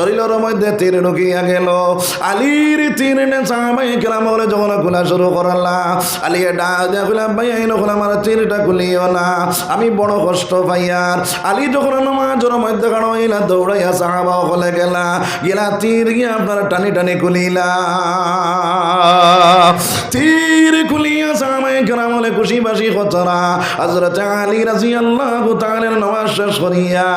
শরীরের মধ্যে তীর ঢুকিয়া গেল। আলীর তীর সাহাবায়ে কেরাম বলে যখন খোলা শুরু করলা, আলী ডাক দিয়া কইলা ভাই এখন আমার তীরটা খুলিও না, আমি বড় কষ্ট পাইয়ার। আলী যখন নামাজের মধ্যে খাড়া হইলা দৌড়াইয়া সাহাবা হলে গেলা, গেলা তীর গিয়া আপনার টানি টানি খুলিলা। তীর খুলিয়া সাহাবায়ে কেরাম বলে খুশি বাসি খতরা হযরত আলী রাদিয়াল্লাহু তাআলা নামাজ শেষ করিয়া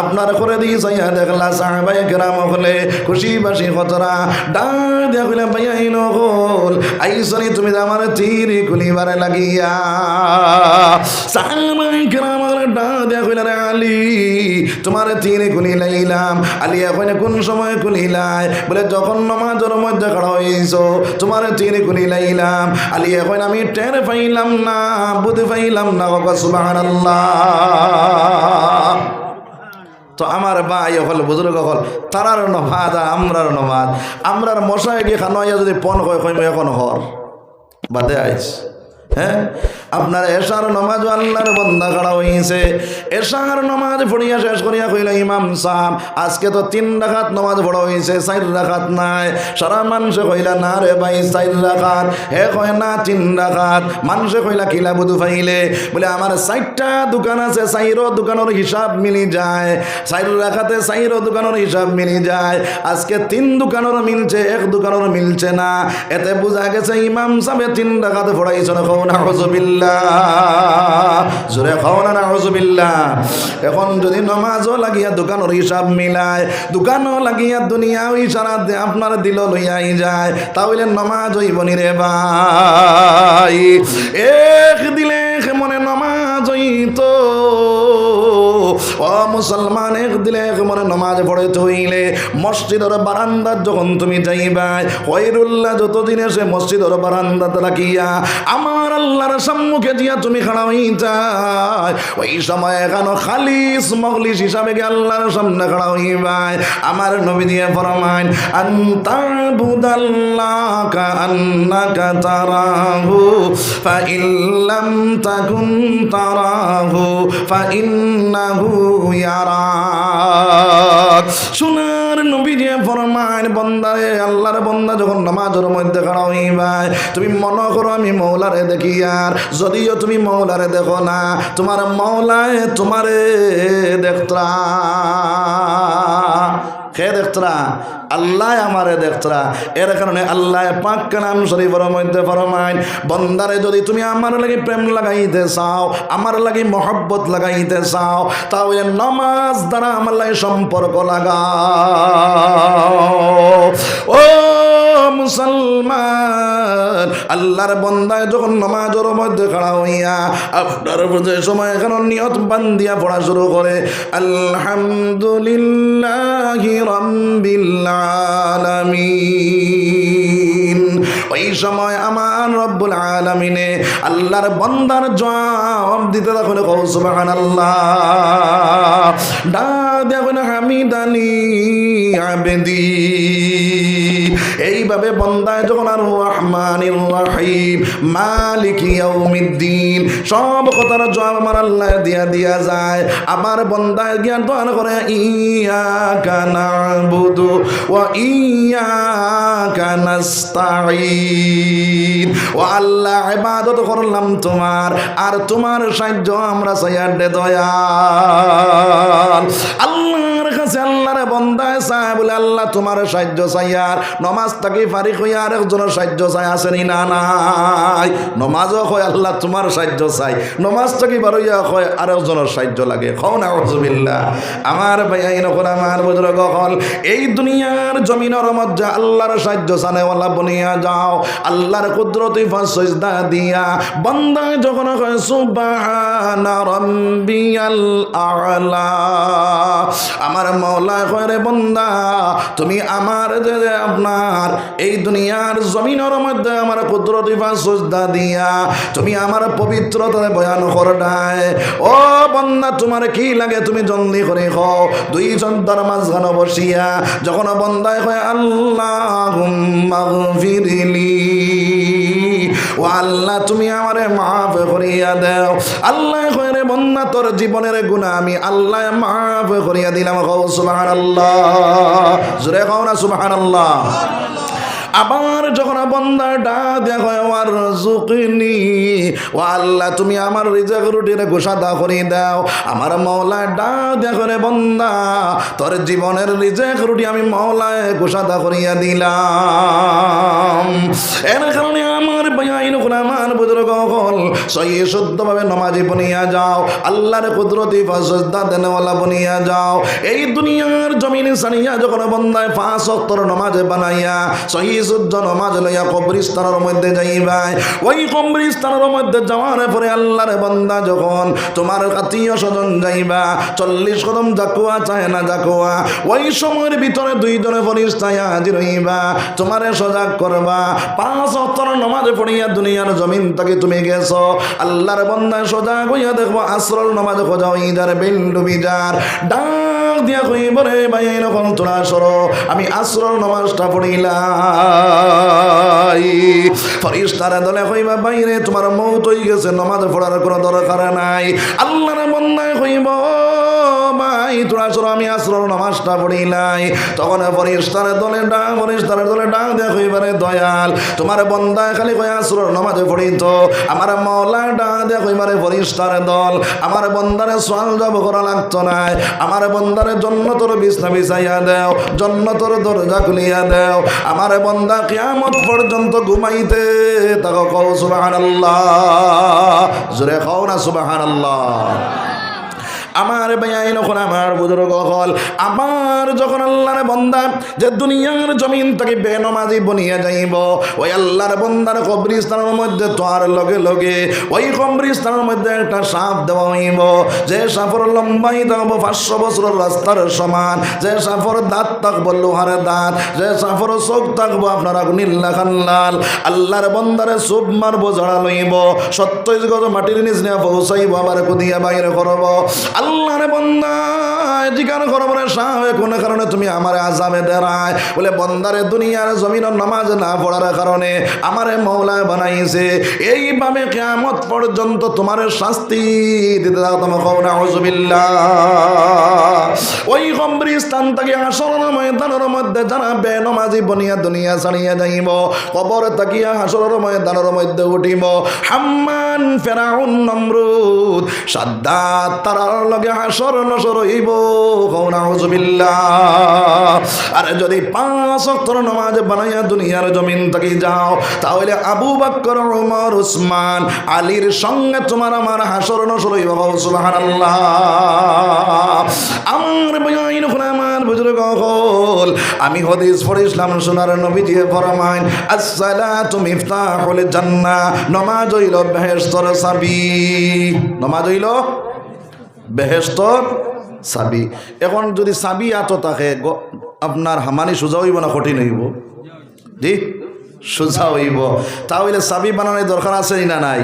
আপনার করে দিয়েছিয়া দেখলা সাহাবায়ে কেরাম হলে খুশি বাসি খতরা ডাক দিয়া কইলা ভাইয়া ইনগল আইসনি তুমি আমার তীর খুলিবারে লাগিয়া। সাহাবায়ে কেরাম হলে ডাক দিয়া কইলা রে আলী তোমার তীর খুলি লাইলাম। আলী এখন কোন সময় খুলিলাই? বলে যখন নামাজের মধ্যে খাড়া হইছো তোমার তীর খুলি লাইলাম। আলী এখন আমি টের পাইলাম না, বুঝতে পাইলাম না। সুবহানাল্লাহ। তো আমার ভাই হল বুজুর্গ হল তারার নমাজ আর আমরার নমাজ, আমরার মশাই গিয়ে খানোয়া যদি পণ হয় এখন হর বাদে আইস। হ্যাঁ, আপনার এশার নমাজ আল্লাহর বান্দা খাড়া হইছে, এশার নমাজ পড়িয়া শেষ করিয়া কইলা ইমাম সাহেব আজকে তো 3 রাকাত নমাজ পড়া হইছে, 4 রাকাত নাই। সারা মানুষে কইলা না রে ভাই 4 রাকাত, হে কয় না 3 রাকাত। মানুষে কইলা কিলা বুধু পাইলে? বলে আমার 4টা দোকান আছে, 4 দোকানের হিসাব মিলি যায়, 4 রাকাতে 4 দোকানের হিসাব মিলি যায়। আজকে 3 দোকানের মিলছে, 1 দোকানের মিলছে না। এতে বোঝা গেছে ইমাম সাহেব 3 রাকাতে পড়াইছে না। জোরে খাও না নাউজুবিল্লাহ। এখন যদি নামাজও লাগিয়া দোকানের হিসাব মিলায়, দোকানও লাগিয়া দুনিয়াও ইশারা আপনার দিল লইয়াই যায়, তাহলে নামাজ হইব নি রে ভাই? এক দিলে মনে নামাজ হইতো। ও মুসলমান, এক দিলে মনে নামাজ পড়তে হইলে মসজিদের বারান্দা যখন তুমি যাইবাই, খয়রুল্লাহ যতদিন এসে মসজিদের বারান্দাতে রাখিয়া আমার আল্লাহর সম্মুখে দিয়া তুমি খাড়া হইতাই, ওই সময় এখানে খালিস মখলিস হিসাবে গিয়ে আল্লাহর সামনে খাড়া হইবাই। আমার নবী দিয়ে ফরমাইন আনতাবুদাল্লাকা আন্নাকা তারাহু ফাইল্লাম তাকুন তারাহু ফাইন্নাহু ইয়ারাক। সোনার নবী দিয়ে ফরমাইন বন্দারে, আল্লাহর বন্দা যখন নামাজের মধ্যে খাড়া হইবাই তুমি মনে করো আমি মৌলারে দেখি, আর যদিও তুমি মৌলারে দেখো না, তোমার মৌলায় তোমারে দেখতরা। কে দেখতরা? আল্লাহ আমারে দেখতরা। এর কারণে আল্লাহ পাক কালাম শরীফের মধ্যে ফরমাইন বন্দারে যদি তুমি আমার লাগি প্রেম লাগাইতে চাও, আমার লাগি মহব্বত লাগাইতে চাও, তাহলে নামাজ দ্বারা আমার লাগি সম্পর্ক লাগাও। ও মুসলমান, আল্লাহর বন্দায় যখন নামাজের মধ্যে খাড়া হইয়া আপনার যে সময় এখন নিয়ত বান্দিয়া পড়া শুরু করে আলহামদুলিল্লাহি রাব্বিল আলামিন, ওই সময় আমার রব্বুল আলামিনে আল্লাহর বান্দার জবাব দিতে তখন কও সুবহানাল্লাহ, ডাক দেখুন হামিদানি আবেদি। এইভাবে বন্দায় যখন আর রহমানির রহিম মালিক ইয়াউমিদ্দিন সব কথার জবাব আমার আল্লাহ দিয়া যায়। আবার বন্দায় জ্ঞান দান করে ইয়াকা নাবুদু ওয়া ইয়াকা নাস্তাঈন, ও আল্লাহ ইবাদত করলাম তোমার, আর তোমার সাহায্য আমরা চাইয়ার দে দয়াল। আল্লাহর কাছে আল্লাহর বন্দায় চায় বলে আল্লাহ তোমার সাহায্য চাইয়ার, নমাজ থাকি ফারিক হইয়া আরেকজনের সাহায্য চাই আসেনি না নাই? নমাজও কয় আল্লাহ তোমার সাহায্য চাই, নমাজ থাকি বারইয়া কয় আরেকজনের সাহায্য লাগে। খাও না আউযুবিল্লাহ। আমার ভাইয়া নখন আমার বুজুর্গ হল এই দুনিয়ার জমিনের মধ্যে আল্লাহর সাহায্য চানেওয়ালা বনিয়া যাও, আল্লাহর কুদরতি ফাসজদা দিয়া বান্দা যখন কয় সুবহানা রাব্বিয়াল আ'লা, আমার মাওলা কয় রে বান্দা তুমি আমার যে আপনার এই দুনিয়ার জমিনের মধ্যে আমার কুদরতি ফাসজদা দিয়া তুমি আমার পবিত্রতা বয়ান করডায়। ও বান্দা তোমার কি লাগে তুমি জলদি করে খাও। দুইজন তার মাঝখানে বসিয়া যখন বান্দায় কয় আল্লাহুম্মা গফিরলি, ও আল্লাহ তুমি আমারে মাফ করিয়া দাও। আল্লাহ কয় রে বন্ধা তোর জীবনের গুনাহ আমি আল্লাহ মাফ করিয়া দিলাম। সুবহানাল্লাহ, জোরে কও না সুবহানাল্লাহ। আবার যখন বন্দা ডাক দেখো আর জুকনি ও আল্লাহ তুমি আমার রিজক রুটির গোসাদা করে দাও। আমার মওলা ডাক দেখো রে বন্দা তোর জীবনের রিজক রুটি আমি মওলায় গোসাদা করিয়া দিলাম। এর কারণে আমার ভাইয়াইন আমার বুজুর্গ হল সহি শুদ্ধভাবে নামাজি বনিয়া যাও, আল্লাহর কুদরতি ফাজদা দেনওয়ালা বনিয়া যাও। এই দুনিয়ার জমিনে সানিয়া যখন বন্দায় 5 ওয়াক্তের নামাজ বানাইয়া সহি শুদ্ধ নামাজ লইয়া কবরস্থানের মধ্যে যাইবাই, ওই কবরস্থানের মধ্যে যাওয়ার পরে আল্লাহর বান্দা যখন তোমার আত্মীয় স্বজন যাইবা 40 কদম জাকুয়া চায় না জাকুয়া, ওই সময়ের ভিতরে 2 জনে ফেরেশতা হাজির হইবা, তোমারে সজাগ করবা। 5 ওয়াক্তের নামাজ পড়িয়া দুনিয়ার জমিন থেকে তুমি গেছো, আল্লাহর বান্দা সজাগ হইয়া দেখবো আসরল নামাজ খোঁজা হই যার বেল ডুবি যার ডাক দিয়া কইব রে ভাই এরকম তোরা সরো আমি আসরল নামাজটা পড়িলাই। ফেরেশতারা দলে কইবা বাইরে তোমার মওত হই গেছে, নামাজ পড়ার কোনো দরকার নাই। আল্লাহর বান্দা কইব ভাই তোরা সরো আমি আসরল নামাজটা পড়িলাই। তখন ফেরেশতারা দলে ডাক দিয়া কইবা রে দয়াল তোমার বান্দা খালি কই আসরল নামাজ পড়িত, আমার মওলা ডাক দিয়া কইবা রে ফেরেশতার দল আমার বান্দারে সওয়াল জব করা লাগতো না, আমার বান্দারে জান্নাতের বিছনা বিছাইয়া দাও, জান্নাতের দরজা খুলিয়া দাও, আমার বান্দা কিয়ামত পর্যন্ত ঘুমাইতে তাকে কও সুবহানাল্লাহ, জোরে কও না সুবহানাল্লাহ। আমার ভাইয়াই যখন আমার বুজুর্গ হল আমার যখন আল্লাহর বান্দা যে দুনিয়ার জমিন থেকে বেনমাজি বনিয়া যাইব, ওই আল্লাহর বান্দার কবরস্থানের মধ্যে তোয়ার লগে লগে ওই কবরস্থানের মধ্যে একটা সাপ দেওয়া হইব, যে সাপের লম্বাই থাকবো 500 বছরের রাস্তার সমান, যে সাপের দাঁত থাকবো লোহার দাঁত, যে সাপের চোখ থাকবো আপনার আগুনির লাখান্লাল। আল্লাহর বান্দারে চুপ মারবো জড়া লইব 27 গজ মাটির নিচ নিয়ে পৌঁছাইব, আবার কুদিয়া বাইরে করব। আল্লাহর বান্দা জিজ্ঞাসা করব রে শাহ কোন কারণে তুমি আমার আযাবে দেরায়, বলে বান্দারে দুনিয়ার জমিনের নামাজ না পড়ার কারণে আমারে মওলা বানাইছে, এইভাবে কিয়ামত পর্যন্ত তোমার শাস্তি দিতে দাও। তুমি কও নাউযুবিল্লাহ। ওই কবরস্থান থেকে হাসরের ময়দানের মধ্যে যারা বেনমাজি বনিয়া দুনিয়া ছাড়িয়া যাইব, কবর তাকিয়া হাসরের ময়দানের মধ্যে উঠিব, হাম্মান ফেরাউন নমরুদ সাদ্দাত তারার লগে হাসর নসর হইব। কও নাউযুবিল্লাহ। আর যদি 5 ওয়াক্তের নামাজ বানাইয়া দুনিয়ার জমিন থেকে যাও, তাহলে আবু বকর ওমর উসমান আলীর সঙ্গে তোমার আমার হাসর নসর হইব। সুবহানাল্লাহ। আমার ভাইয়াইন আমার বুজুর্গ হল আমি হাদিস পড়িছিলাম সোনার নবীজি ফরমায় আসসালাতু মিফতাহুল জান্নাহ, নামাজ হইল বেহেশতের চাবি, নামাজ হইল বেহেশতের চাবি। এখন যদি চাবি এত থাকে আপনার হামানি সোজা হইব না কঠিন হইব? জি সোজা হইব। তাহলে চাবি বানানোর দরকার আছে না নাই?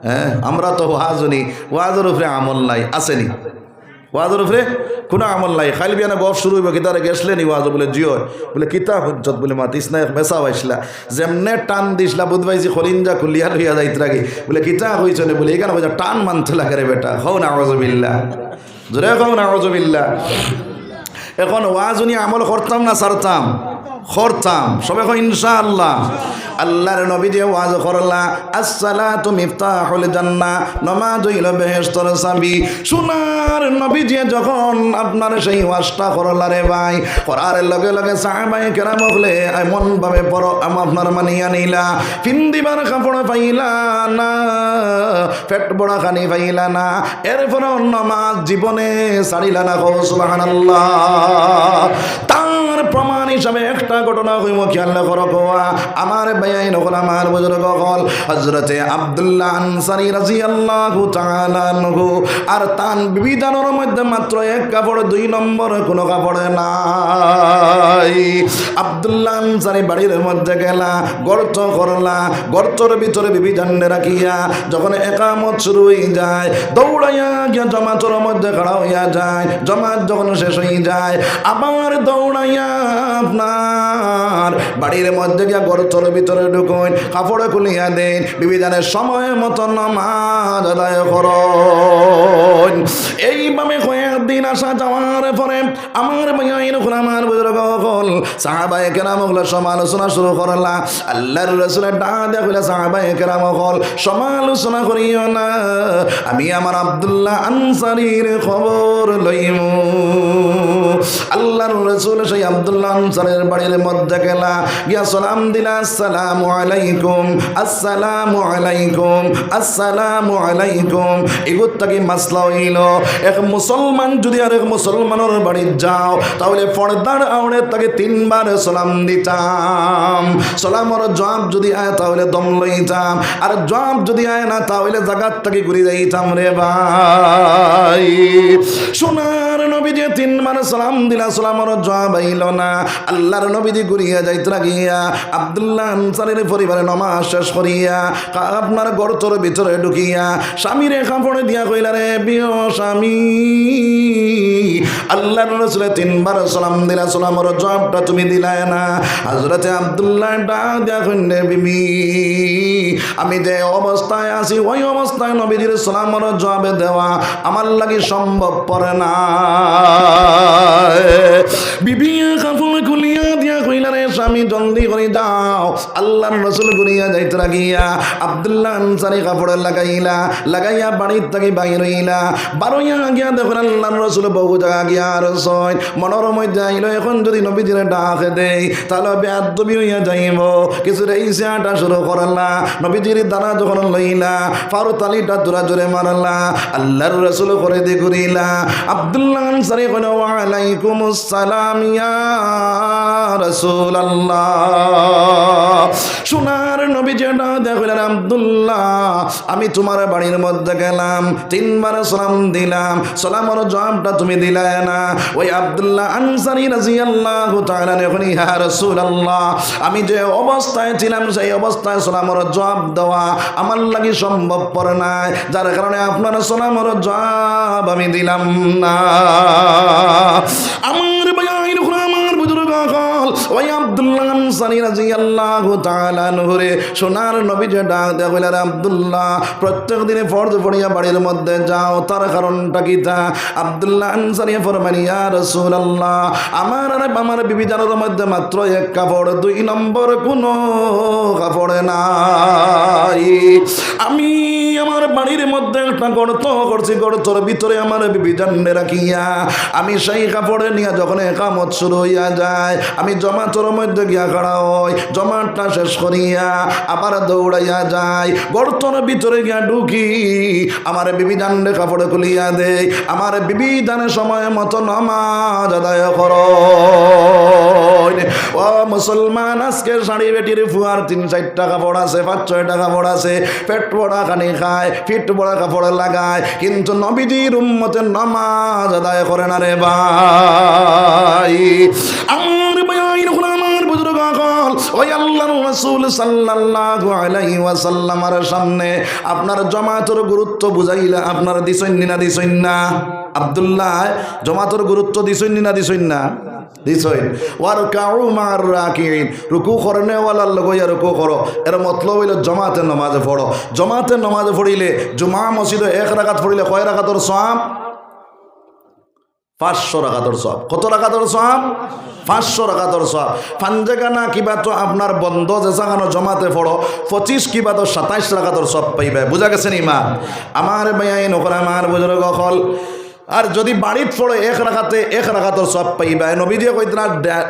হ্যাঁ, আমরা তো ওয়াজনি ওয়াজের উপরে আমল নাই, আসেনি ওয়াজের উপরে কোনো আমল নাই, খালি বিয়ানে গপ শুরু হইব কিতারে গেছলে নি ওয়াজ বলে জিও বলে কিতা হুজ্জত বলে মাতিস না বেসা হইসলা যেমনে টান দিসলা বুধবাইজি খলিঞ্জা খুলিয়া লইয়া যাইত রাগে বলে কিতা হইছ নে বলে এখানে হইছে টান মানতে লাগে রে বেটা। হও না আউযুবিল্লাহ, জোরে হও না আউযুবিল্লাহ। এখন ওয়াজনি আমল করতাম না ছাড়তাম? করতাম। সবাই কই ইনশাআল্লাহ। আল্লাহর নবী যে ওয়াজ করলা আসসালাতু মিফতাহুল জান্নাহ, নামাজ হইল বেহেশতের চাবি। সোনার নবী যে যখন আপনার সেই ওয়াজটা করলা রে ভাই, করার লগে লগে সাহাবায়ে কেরাম বলে এমন ভাবে পড়ো আপনার মানিয়া নিলা, পিন্দিবার কাপড় পাইলা না, পেট বড়া খানি পাইলা না, এরপর নামাজ জীবনে ছাড়িলা না। সুবহানাল্লাহ। তার প্রমাণ হিসাবে একটা ঘটনা হইব, খেয়াল করো কোয়া আমার ভাইয়াইন হল আমার বুজুর্গ হল হযরতে আব্দুল্লাহ আনসারী রাদিয়াল্লাহু তাআলা আনহু। আর তান বিবিধানের মধ্যে মাত্র 1 কাপড়, 2 নম্বর কোনো কাপড় নাই। আব্দুল্লাহ আনসারী বাড়ির মধ্যে গেলা, গর্ত করলা, গর্তর ভিতরে বিবিধানে রাখিয়া যখন একামত শুরু হয়ে যায় দৌড়াইয়া গিয়া জমাতের মধ্যে খাড়া হইয়া যায়, জমাত যখন শেষ হয়ে যায় আবার দৌড়াইয়া আপনার বাড়ির মধ্যে গিয়া গর্তর ভিতরে ঢুকুন, কাপড়ে খুলিয়া দেন, বিবিধানের সময় মতো নামাজ আদায় করুন। এইভাবে কয়েকদিন আসা যাওয়ার পরে আমার ভাইয়ের উপর আমার বুজুর্গ হল সাহাবায়ে কেরাম হল সমালোচনা শুরু করলা। আল্লাহর রাসূলের ডাক দিয়া কইলা সাহাবায়ে কেরাম হল সমালোচনা করিও না, আমি আমার আব্দুল্লাহ আনসারীর খবর লইমু। আল্লাহর রাসূল সেই আব্দুল্লাহ আনসারীর বাড়ির মধ্যে গেলা, গিয়া সালাম দিলা, আসসালামু আলাইকুম, আসসালামু আলাইকুম, আসসালামু আলাইকুম। এগুত্তা কি মাসলা হইল, এক মুসলমান যদি আর এক মুসলমানের বাড়ি যাও তাহলে পর্দার আড়ে তাকে 3 বার সালাম দিতাম। সালামের জবাব যদি আয় তাহলে দম লইতাম, আর জবাব যদি আয় না তাহলে জায়গার থেকে ঘুরে যাইতাম রে ভাই। সোনার নবীজি 3 বার সালাম দিলা, সালামের জবাব আইল না। আল্লাহর নবীজি ঘুরিয়া যাইতে লাগিয়া আব্দুল্লাহ আনসারীর পরিবারে নামাজ শেষ করিয়া আপনার গর্তর ভিতরে ঢুকিয়া স্বামীরে কাপড়ে দিয়া কইলা, রে বিয় স্বামী, আল্লাহর রাসূল 3 বার সালাম দিলা, সালামের জবাবটা তুমি দিলাই না। হযরতে আব্দুল্লাহ ডাক দিয়া কইলে, বিবি আমি যে অবস্থায় আছি ওই অবস্থায় নবীজির সালামের জবাব দেওয়া আমার লাগি সম্ভব পড়ে না। বিবি কাপড় খুলিয়া দিয়া কইলা, রে স্বামী জলদি করে যাও। আল্লাহর রাসূল ঘুরিয়া যাইতে লাগিয়া আব্দুল্লাহ আনসারী কাপড়ে লাগাইয়া বাড়ির থেকে বাইর হইলা। বারোইয়া গিয়া দেখুন আল্লাহর রাসূল বহু জায়গা গিয়া আর সয় মনের মধ্যে আইল, এখন যদি নবীজির ডাকে দেই তাহলে বেয়াদবি হইয়া যাইব। কিছু রেইসে আটা শুরু করলা, নবীজির দানা যখন লইলা ফারু তালিটা জোরা জোরে মারলা। আল্লাহর রাসূল করে দিয়ে ঘুরিলা। আব্দুল্লাহ আনসারী কইল, ওয়া আলাইকুমুস সালাম ইয়া রাসূলুল্লাহ। সোনার নবীজি ডাক দিয়া কইলেন, আব্দুল্লাহ আমি তোমার বাড়ির মধ্যে গেলাম, 3 বার সালাম দিলাম, সালামের জবাবটা তুমি দিলাই না। ওই আব্দুল্লাহ আনসারী রাদিয়াল্লাহু তাআলা এখন, ইয়া রাসূলুল্লাহ আমি যে অবস্থায় ছিলাম সেই অবস্থায় সালামের জবাব দেওয়া আমার লাগি সম্ভব পড়ে নাই, যার কারণে আপনার সালামের জবাব আমি দিলাম না। আমার ভাইয়ের উপর আমার বুজুর্গ হল ওই আব্দুল্লাহ আনসারী রাদিয়াল্লাহু তাআলা আনহুরে সোনার নবীজি ডাক দেয়া কইলেন, আব্দুল্লাহ প্রত্যেক দিনে ফরজ পড়িয়া বাড়ির মধ্যে যাও, তার কারণটা কি তা? আব্দুল্লাহ আনসারী ফরমান, ইয়া রাসূলুল্লাহ আমার বিবি জানার মধ্যে মাত্র 1 কাপড়, 2 নম্বর কোনো কাপড় নাই। আমি আমার বাড়ির মধ্যে একটা গর্ত করছি, গর্তর ভিতরে আমার বিবি জাননে রাখিয়া আমি সেই কাপড়ে নিয়ে যখন একামত শুরু হইয়া যায় আমি জমাতের মধ্যে গিয়া খাড়া হই, জমাতটা শেষ করিয়া আবার দৌড়াইয়া যাই, গর্তর ভিতরে গিয়া ঢুকি, আমার বিবি জানলে কাপড়ে খুলিয়া দেয়, আমার বিবি জানে সময় মতো নামাজ আদায় করো। ও মুসলমান, আজকে শাড়ি বেটির ফুয়ার 3-4টা কাপড় আছে, 5-6টা কাপড় আছে, পেট পড়া খানি খায়, ফিট পড়া কাপড় লাগায়, কিন্তু নবীজির উম্মতের নামাজ আদায় করে না রে ভাই। আমার ভাইয়ের উপর আমার বুজুর্গ হল ওই আল্লাহর রাসূল সাল্লাল্লাহু আলাইহি ওয়াসাল্লামের সামনে আপনার জামাতের গুরুত্ব বুঝাইলা, আপনার দিছইন না দিছইন না? আব্দুল্লাহ জামাতের গুরুত্ব দিছইন না দিছইন না? দিছইন। ওয়ারকাউ মা'আর রাকিঈন, রুকু করনে ওয়ালার লগইয়া রুকু করো, এর মতলব হইল জামাতের নামাজে পড়ো। জামাতের নামাজে পড়িলে জুমা মসজিদে 1 রাকাত পড়িলে কয় রাকাতের সওয়াব? 500 রাকাতের সওয়াব। কত রাকাতের সওয়াব? 500 রাকাতের সওয়াব। ফানজাগানা কিবা তো আপনার বন্ধ যে জাগানো জমাতে পড়ো 25 কিবা তো 27 রাকাতের সওয়াব পাইবে। বুঝা গেছে নি মা? আমার ভাই নকরা আমার বুজুর্গ হল, আর যদি বাড়িত পড়ে 1 রাকাতের সওয়াব পাইবা। নবীজি কইতরা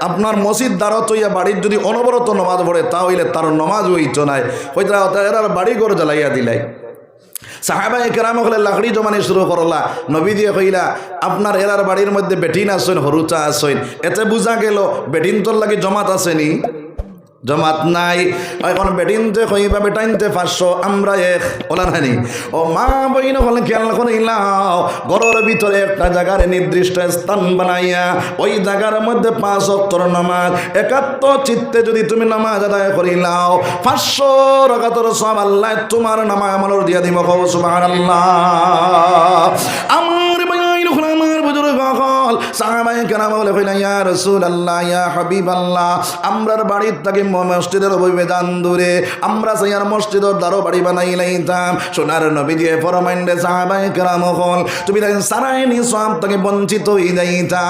আপনার মসজিদ দারত হইয়া বাড়ির যদি অনবরত নামাজ পড়ে তাহলে তার নামাজ হইতো নাই, কইতরা এরার বাড়ি ঘর জ্বালাইয়া দিলাই। সাহাবায়ে কেরাম হলে লাকড়ি জমানি শুরু করলা, নবী দিয়ে কইলা আপনার এরার বাড়ির মধ্যে বেটিন আসেন, হরুচা আসেন, এতে বুঝা গেল বেটিন তোর লাগি জমাত আসেনি? জমাত নাই। এখন বেটিনতে কইবা বেটাইনতে 500 আমরা 1 ওলা নানি। ও মা বইন হলে খেয়াল করিলাও, ঘরের ভিতরে একটা জায়গার নির্দিষ্ট স্থান বানাইয়া ওই জায়গার মধ্যে 5 ওয়াক্ত নামাজ একাত্ম চিত্তে যদি তুমি নামাজ আদায় করিলাও 500 রাকাতের সওয়াব আল্লাহ তোমার নামায় আমল দিয়া দিব। সুবহানাল্লাহ। আমার ভাই আমার বুজুর্গ হল হল সাহাবায়ে কেরাম বলে কইলা ইয়া রাসূলুল্লাহ ইয়া হাবিবাল্লাহ আমরার বাড়ির থেকে মসজিদের অভিবেদন দূরে আমরা সাইয়ার মসজিদের দ্বারও বাড়ি বানাই লাইতাম সোনার নবী দিয়ে ফরমাইন্ডে সাহাবায়ে কেরাম হল তুমি সারাইনি সব থেকে বঞ্চিত হয়ে যাইতা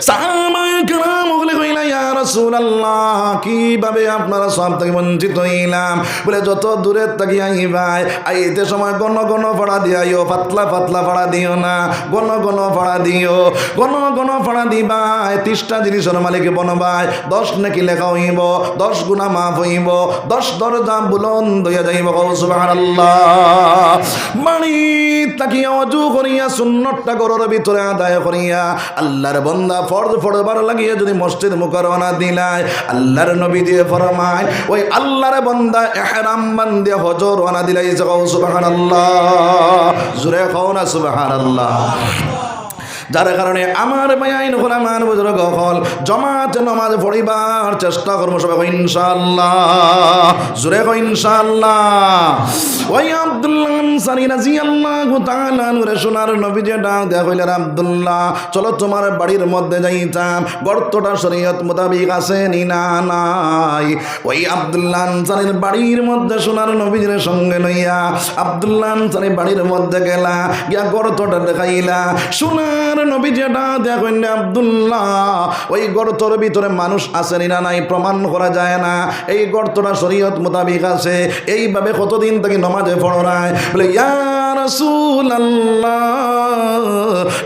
সাহাবায়ে কেরাম বলে কইলা ইয়া রাসূলুল্লাহ কিভাবে আপনারা সব থেকে বঞ্চিত হইলাম বলে যত দূরে থাকি আইবাই আইতে সময় গণ গণ ভাড়া দিও পাতলা পাতলা ভাড়া দিও না গণ গণ ভাড়া দিও গণ গণ ভাড়া দিবাই 30টা জিনিসের মালিক বনবাই 10 নাকি লেখা হইব 10 গুণা মাফ হইব 10 দরজা বুলন্দ হইয়া যাইব সুবহানাল্লাহ মানি তাকি ওযু করিয়া সুন্নতটা ঘরের ভিতরে আদায় করিয়া আল্লাহর বান্দা ফরজ পড়বার লাগিয়ে যদি মসজিদ মুকাররমা দিলাই আল্লাহর নবী দিয়ে ফরমায় ওই আল্লাহর বান্দা ইহরাম বান্দে হজ রওনা দিলাই সুবহানাল্লাহ জোরে কও না সুবহানাল্লাহ যার কারণে আমার ভাইয়াইন হল আমার বুজুর্গ হল জমাতে নামাজ পড়িবার চেষ্টা করবো সবাই ইনশাআল্লাহ জোরে কও ইনশাআল্লাহ ওই আব্দুল্লাহ আনসারী রাদিয়াল্লাহু তাআলা নূরে সোনার নবী যে ডাক দেয়া কইলেন আব্দুল্লাহ চলো তোমার বাড়ির মধ্যে যাইতাম গর্তটা শরীয়ত মোতাবেক আছে নি না নাই ওই আব্দুল্লাহ আনসারীর বাড়ির মধ্যে সোনার নবীর সঙ্গে লইয়া আব্দুল্লাহ আনসারী বাড়ির মধ্যে গেলা গিয়া গর্তটা দেখাইলা সোনার নবী যেটা দেখেন আব্দুল্লাহ ওই গর্তর ভিতরে মানুষ আছে না নাই প্রমাণ করা যায় না এই গর্তটা শরীয়ত মোতাবেক আছে এইভাবে কতদিন থেকে নামাজে পড়ো নাই বলে ইয়া রাসূলুল্লাহ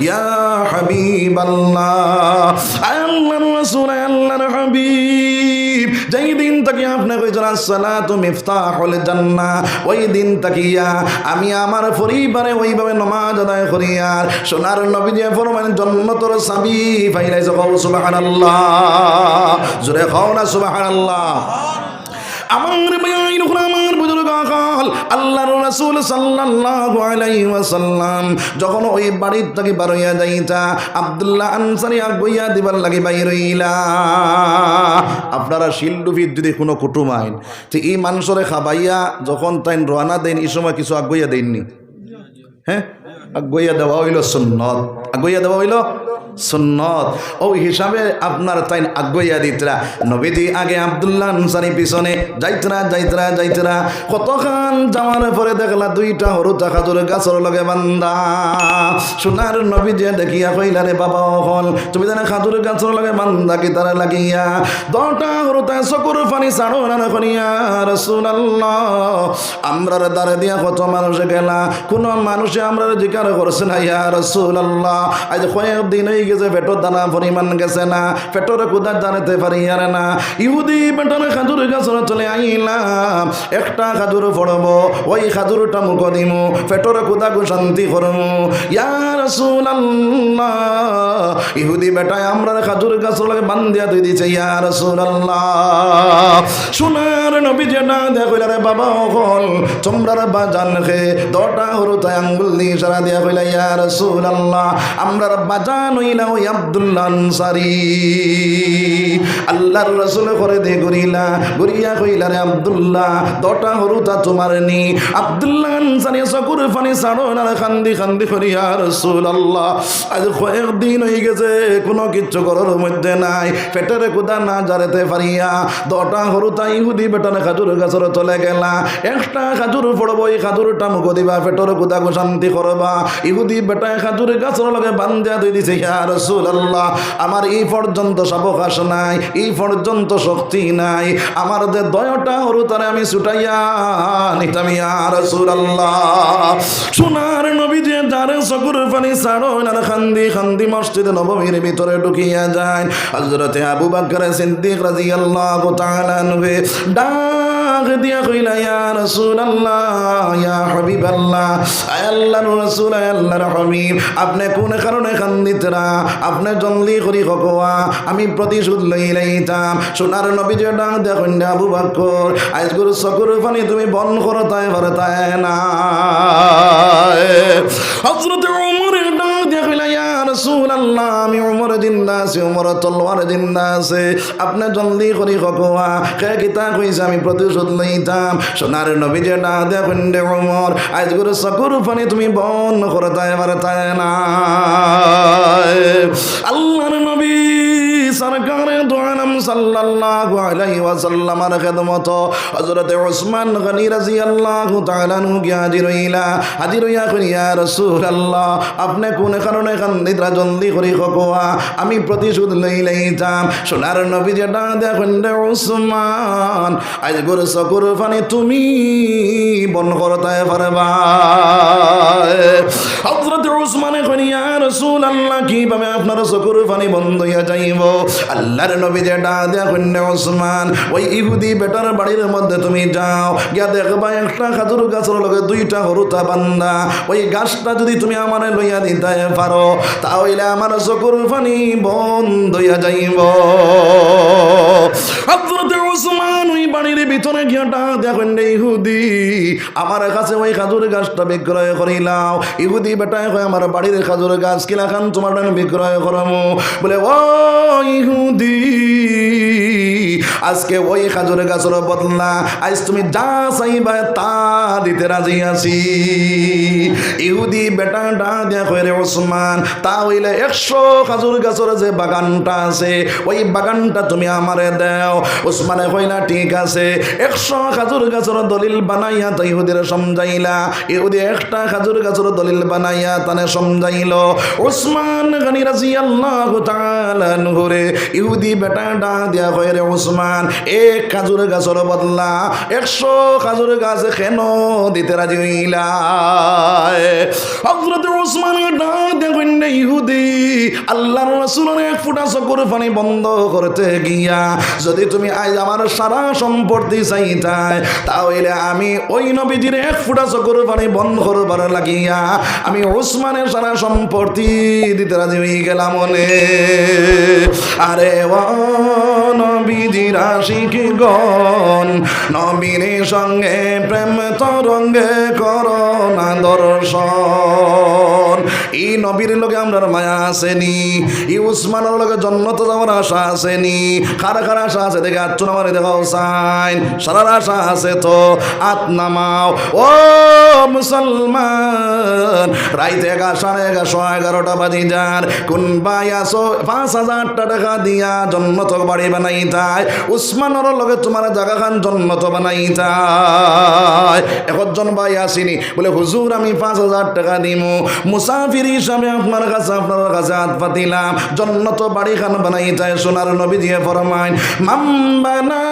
ইয়া হাবিবাল্লাহ আল্লাহর রাসূল আল্লাহর হাবিব যেই দিন থেকে আপনি কইছেন আসসালাতু মিফতাহুল জান্নাহ ওই দিন তাকিয়া আমি আমার পরিবারে ওইভাবে নামাজ আদায় করি আর সোনার নবী যে ফরমান জান্নাতের চাবি পাইলাইছে সুবহানাল্লাহ জোরে কও না সুবহানাল্লাহ আমার ভাইয়াইন আমার বুজুর্গ হল আল্লাহর রাসূল সাল্লাল্লাহু আলাইহি ওয়াসাল্লাম যখন ওই বাড়ির থেকে বার হইয়া যাইতা আব্দুল্লাহ আনসারী আগুইয়া দিবার লাগি বাইর হইলা আপনারা শিলডুবির যদি কোনো কুটুম আইন তো এই মানুষরে খাবাইয়া যখন তাই রওনা দেন এই সময় কিছু আগুইয়া দেননি হ্যাঁ আগুইয়া দেওয়া হইল সুন্নত আগুইয়া দেওয়া হইল সুন্নত ওই হিসাবে আপনার তাই আগুইয়া দিতরা নবীজি আগে আব্দুল্লাহ আনসারী পিছনে যাইতরা কতক্ষণ যাওয়ার পরে দেখলা দুইটা হরুতা খাজুর গাছর লগে বান্দা সোনার নবী যে দেখিয়া কইলা রে বাবা হল তুমি জানা খাজুর গাছর লগে বান্দা কি তারা লাগিয়া 10টা হরুতা চকুর পানি ছাড়ো না করিয়া রাসূলুল্লাহ আমরার দ্বারে দিয়া কত মানুষ গেলা কোন মানুষে আমরার জিকার করছে না ইয়া রাসূলুল্লাহ আজ কয়েকদিন গেছে পেটর দানা পরিমাণ গেছে না পেটর কুদা জানাতে পারি আর না ইহুদি পেটর খাজুর গাছর চলে আইলাম একটা খাজুর পড়বো ওই খাজুরটা মুখ দিম পেটর কুদা গো শান্তি করবো ইয়া রাসূলুল্লাহ ইহুদি বেটায় আমরা খাজুর গাছর লাগে বান্ধিয়া তুই দিছে ইয়া রাসূলুল্লাহ সোনার নবী যেটা দেখইলা রে বাবা হল তোমরার বাজান খে 10টা হরুতা আঙ্গুল দিয়ে ইশারা দিয়া কইলা ইয়া রাসূলুল্লাহ আমরার বাজান ওই আব্দুল্লাহ আনসারী আল্লাহর রাসূল করে দে গরিয়া কইলা রে আব্দুল্লাহ 10টা হরুতা তোমার নি আব্দুল্লাহ আনসারী চকুর পানি ছাড়ো না কান্দি করি ইয়া রাসূলুল্লাহ আজ কয়েকদিন হয়ে গেছে কোনো কিচ্ছু করার মধ্যে নাই পেটের কুদা না জারেতে পারিয়া 10টা হরুতা ইহুদি বেটানে খাজুর গাছর তলে গেলা একটা খাজুর পড়বো এই খাজুরটা মুখ দিবা পেটের কুদা গো শান্তি করবা ইহুদি বেটায় খাজুর গাছর লগে বান্ধিয়া দুই দিছে ইয়া রাসূলুল্লাহ আমার এই পর্যন্ত সাবকাশ নাই এই পর্যন্ত শক্তি নাই আমার যে 10টা হরুতারে আমি ছুটাইয়া নিতাম ইয়া রাসূলুল্লাহ সোনার নবী যে দারে চকুর পানি ছাড়ো না খান্দি মসজিদ নববীর ভিতরে ঢুকিয়া যায় হযরতে আবু বকর সিদ্দিক রাদিয়াল্লাহু তাআলা আনহু ডাক দিয়া কইলা ইয়া রাসূলুল্লাহ ইয়া হাবিবাল্লাহ আয় আল্লাহর রাসূল আয় আল্লাহর হাবিব আপনি কোন কারণে কান্দিতরা আপনি জলদি করি হকওয়া আমি প্রতিশোধ লইলাইতাম সোনার নবী যে ডাক দিয়া কইলা আবু বকর আজগুর চকুর পানি তুমি বন করতায় ভরতায় না হযরতে ওমর ডাক দিয়া কইলা ইয়া রাসূলুল্লাহ আমি উমর জিন্দা আছে, উমর তলোয়ার জিন্দা আছে, আপনি জলদি করি ককোয়া কে কিতা কইছে আমি প্রতিশোধ লইতাম। সোনার নবী যে না দেখুন রে উমর, আজ করে চকুর পানি তুমি বন্ধ করে তাই পারতায় না। আল্লাহর নবী সরকারে দু আলম সাল্লাল্লাহু আলাইহি ওয়াসাল্লামের খেদমত হযরত ওসমান গনি রাদিয়াল্লাহু তাআলা আনহু কি হাজির হইয়া কই ইয়া রাসূলুল্লাহ আপনি কোন কারণে খান নিদ্রা জলদি করি ককোয়া আমি প্রতিশোধ লইলাইতাম। সোনার নবী যেটা দেখেন রে ওসমান, আজ গোর চকুর পানি তুমি বন করতে পারবা। হযরত ওসমানে কই ইয়া রাসূলুল্লাহ কিভাবে আপনার চকুর পানি বন্ধ হইয়া যাইব? আল্লাহর নবী যেটা দেখেন রে ওসমান, ওই ইহুদি বেটার বাড়ির মধ্যে তুমি যাও, গিয়া দেখবা একটা খাজুর গাছের লগে দুইটা হরুতা বান্দা, ওই গাছটা যদি তুমি আমারে লইয়া দিতে পারো তাহলে আমার চকুর পানি বন্ধ হইয়া যাইব। হযরত ওসমান ওই বাড়ির ভিতরে গিয়াটা দেখেন রে ইহুদি আমার কাছে ওই খাজুর গাছটা বিক্রয় করিলাও। ইহুদি বেটায় কয় আমার বাড়ির খাজুর গাছ কিনা খান তোমার বিক্রয় করমু। বলে ও ইহুদি আজকে ওই খাজুর গাছের বদলা আজ তুমি যা চাইবা তা দিতে রাজি আছি। ইহুদি বেটাটা দেখো রে ওসমান, তা হইলে 100 খাজুর গাছের যে বাগানটা আছে ওই বাগানটা তুমি আমারে দাও। ওসমানে কইলা ঠিক আছে। 100 খাজুর গাছের দলিল বানাইয়া তো ইহুদিরে সমঝাইলা। ইহুদি একটা খাজুর গাছের দলিল বানাইয়া তানে সমঝাইল। ওসমান গনি রাদিয়াল্লাহু তাআলা আনহু রে ইহুদি বেটাটা দিয়া কয় রে ওসমান এক খাজুর গাছের বদলা 100 খাজুর গাছ কেন দিতে রাজি হইলা? হযরত ওসমান দেখেন না ইহুদি আল্লাহর রাসূলের এক ফোঁটা চকুর পানি বন্ধ করতে গিয়া যদি তুমি আজ আমার সারা সম্পত্তি চাইতাই তাহলে আমি ওই নবীজির এক ফোঁটা চকুর পানি বন্ধ করবার লাগিয়া আমি ওসমানের সারা সম্পত্তি দিতে রাজি হয়ে গেলাম মনে। আরে ও নবীজির আশিকগণ, নবীর সঙ্গে প্রেম তরঙ্গে করোনা দর্শন। এই নবীর লগে আমরার মায়া আসেনি, এই উসমানের লগে জন্নত যাওয়ার আশা আসেনি। কার কার আশা আছে দেখে আচ্ছু নামারে দেখাও সাইন সারার আশা আছে তো আত নামাও। ও মুসলমান রাইতে 11:30 বাজি যার কোন ভাই আসো 5,000 টাকা দিয়া জন্নত বাড়ি বানাই তাই উসমানের লগে তোমার জায়গা খান জন্নত বানাই তাই। একজন ভাই আসিনি বলে হুজুর আমি 5,000 টাকা দিমু মুসাফির হিসাবে আপনার কাছে হাত পাতিলাম জন্নত বাড়ি খান বানাই তাই। সোনার নবী দিয়ে ফরমাইন মাম্বানা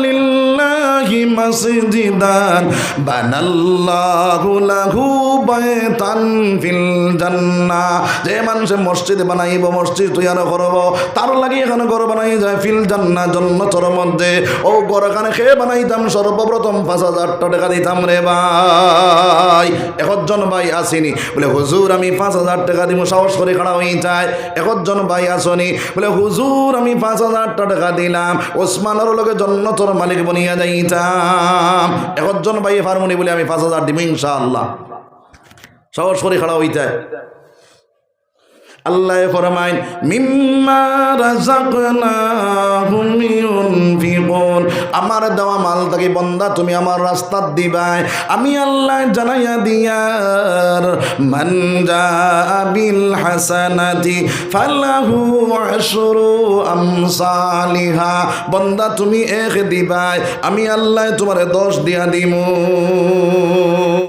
লিল্লাহি মাসজিদান বানাল্লাহু লাহু বাইতান ফিল জান্নাহ। যে মানুষ মসজিদ বানাইব মসজিদ তৈরি করব তার লাগি এখানে ঘর বানাই যায় ফিল জান্নাহ জন্নতের মধ্যে। ও ঘর এখানে খেয়ে বানাইতাম সর্বপ্রথম 5,000 টাকা দিতাম রে ভাই। একজন ভাই আসেনি বলে হুজুর আমি 5,000 টাকা দিব, সাহস করে খাড়া হয়ে যায়। একজন ভাই আসনি বলে হুজুর আমি 5,000 টাকা দিলাম ওসমানের লগে জন্নতের মালিক বনিয়া যাইতাম। একজন ভাই ফার্মনি বলে আমি 5,000 দিব ইনশাআল্লাহ, সাহস করে খাড়া হয়ে যায়। আল্লাহ ফরমাইন মিম্মা রাযাকনাহুম ইউনফিকুন, আমার দেওয়া মাল থেকে বন্দা তুমি আমার রাস্তা দিবাই। আমি আল্লাহ জানাইয়া দিয়ার মান জাআ বিল হাসানাতি ফালাহু আশরু আমসালিহা, বন্দা তুমি 1 দিবাই আমি আল্লাহ তোমারে 10 দিয়া দিমু।